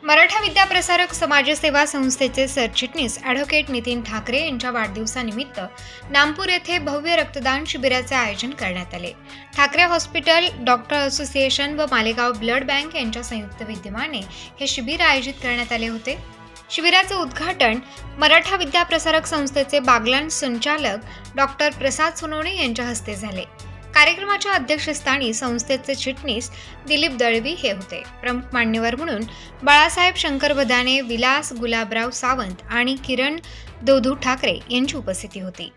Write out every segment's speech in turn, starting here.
मराठा विद्याप्रसारक समाजसेवा संस्थेचे सरचिटणीस ॲडव्होकेट नितीन ठाकरे यांच्या वाढदिवसानिमित्त नामपूर येथे भव्य रक्तदान शिबिराचे आयोजन करण्यात आले। ठाकरे हॉस्पिटल, डॉक्टर असोसिएशन व मालेगाव ब्लड बँक यांच्या संयुक्त विद्यमाने हे शिबिर आयोजित करण्यात आले होते। शिबिराचे उद्घाटन मराठा विद्याप्रसारक संस्थेचे बागलाण संचालक डॉक्टर प्रसाद सोनवणे यांच्या हस्ते झाले। कार्यक्रमाच्या अध्यक्षस्थानी संस्थेचे चिटणीस दिलीप दळवी हे होते। प्रमुख मान्यवर म्हणून बाळासाहेब शंकर बदाने, विलास गुलाबराव सावंत आणि किरण दोधू ठाकरे यांची उपस्थिती होती।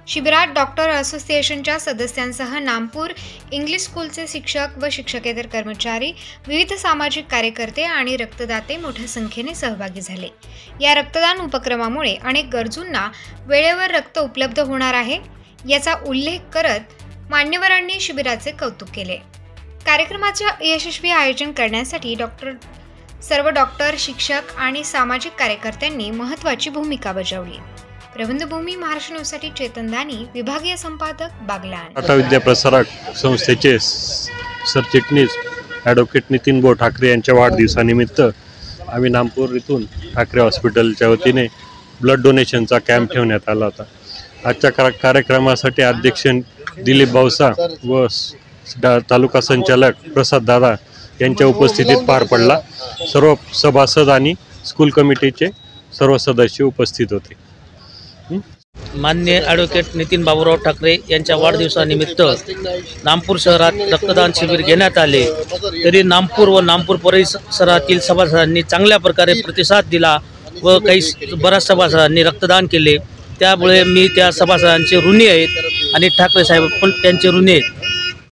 शिबिरात डॉक्टर असोसिएशनच्या सदस्यांसह नामपूर इंग्लिश स्कूलचे शिक्षक व शिक्षकेतर कर्मचारी, विविध सामाजिक कार्यकर्ते आणि रक्तदाते मोठ्या संख्येने सहभागी झाले। या रक्तदान उपक्रमामुळे अनेक गरजूंना वेळेवर रक्त उपलब्ध होणार आहे, याचा उल्लेख करत मान्यवरांनी शिबिराचे कौतुक केले। कार्यक्रमाचे यशस्वी आयोजन करण्यासाठी सर्व डॉक्टर, शिक्षक आणि सामाजिक कार्यकर्त्यांनी महत्त्वाची भूमिका बजावली। प्रबंधभूमी महाराष्ट्र न्यूजसाठी चेतन दानी, विभागीय संपादक, बागलाण। मराठा विद्याप्रसारक संस्थेचे सरचिटणीस ॲडव्होकेट नितीन ठाकरे यांच्या वाढदिवसानिमित्त आम्ही नामपूर इथून ठाकरे हॉस्पिटलच्या वतीने ब्लड डोनेशनचा कॅम्प ठेवण्यात आला होता। आजच्या कार्यक्रमासाठी अध्यक्ष दिलीप भाऊसा व तालुका संचालक प्रसाद दादा यांच्या उपस्थितीत पार पडला। सर्व सभासद आणि स्कूल कमिटीचे सर्व सदस्य उपस्थित होते। माननीय ॲडव्होकेट नितीन बाबूराव ठाकरे यांच्या वाढदिवसानिमित्त नामपूर शहरात रक्तदान शिबिर घेण्यात आले। तरी नामपूर व नामपूर परिसरातील सभासदांनी चांगल्या प्रकारे प्रतिसाद दिला व काही बऱ्याच सभासदांनी रक्तदान केले। त्यामुळे मी त्या सभासदांचे ऋणी आहेत आणि ठाकरे साहेब पण त्यांचे ऋणी आहेत।